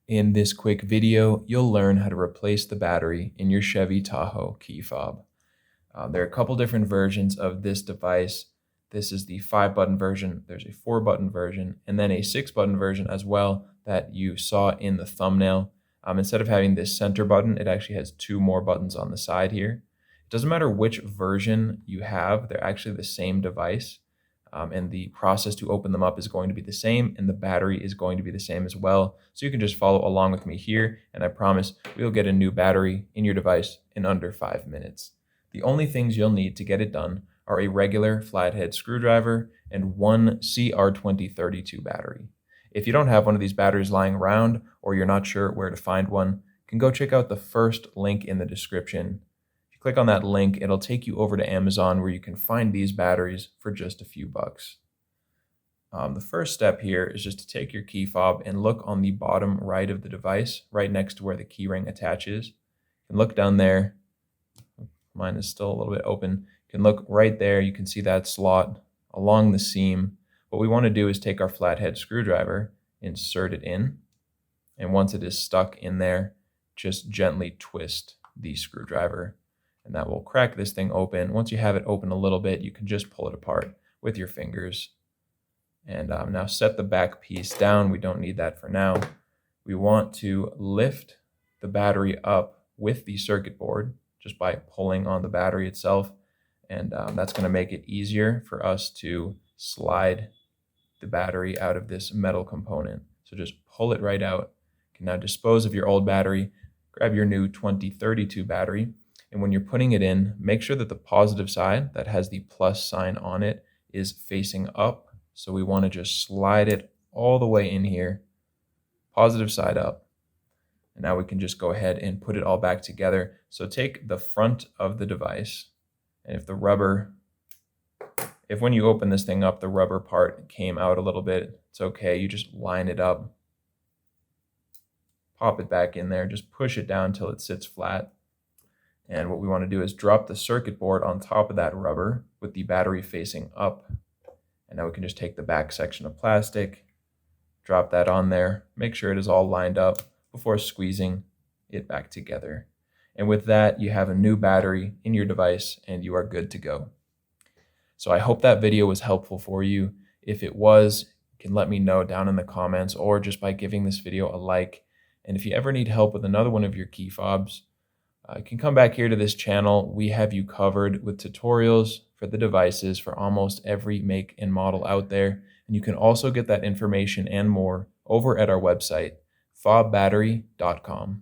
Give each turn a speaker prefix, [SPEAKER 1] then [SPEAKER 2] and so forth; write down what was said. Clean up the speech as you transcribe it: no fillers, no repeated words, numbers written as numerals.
[SPEAKER 1] In this quick video, you'll learn how to replace the battery in your Chevy Tahoe key fob. There are a couple different versions of this device. This is the 5-button version, there's a 4-button version, and then a 6-button version as well that you saw in the thumbnail. Instead of having this center button, it actually has 2 more buttons on the side here. It doesn't matter which version you have, they're actually the same device. And the process to open them up is going to be the same, and the battery is going to be the same as well. So you can just follow along with me here, and I promise we'll get a new battery in your device in under 5 minutes. The only things you'll need to get it done are a regular flathead screwdriver and one CR2032 battery. If you don't have one of these batteries lying around, or you're not sure where to find one, you can go check out the first link in the description. Click on that link, it'll take you over to Amazon where you can find these batteries for just a few bucks. The first step here is just to take your key fob and look on the bottom right of the device, right next to where the key ring attaches. And look down there. Mine is still a little bit open. You can look right there, you can see that slot along the seam. What we want to do is take our flathead screwdriver, insert it in, and once it is stuck in there, just gently twist the screwdriver. And that will crack this thing open. Once you have it open a little bit, you can just pull it apart with your fingers. And now set the back piece down. We don't need that for now. We want to lift the battery up with the circuit board just by pulling on the battery itself. And that's going to make it easier for us to slide the battery out of this metal component. So just pull it right out. You can now dispose of your old battery, grab your new 2032 battery. And when you're putting it in, make sure that the positive side that has the plus sign on it is facing up. So we want to just slide it all the way in here, positive side up. And now we can just go ahead and put it all back together. So take the front of the device, and if when you open this thing up, the rubber part came out a little bit, it's okay. You just line it up, pop it back in there, just push it down until it sits flat. And what we want to do is drop the circuit board on top of that rubber with the battery facing up. And now we can just take the back section of plastic, drop that on there, make sure it is all lined up before squeezing it back together. And with that, you have a new battery in your device and you are good to go. So I hope that video was helpful for you. If it was, you can let me know down in the comments or just by giving this video a like. And if you ever need help with another one of your key fobs, you can come back here to this channel. We have you covered with tutorials for the devices for almost every make and model out there. And you can also get that information and more over at our website, fobbattery.com.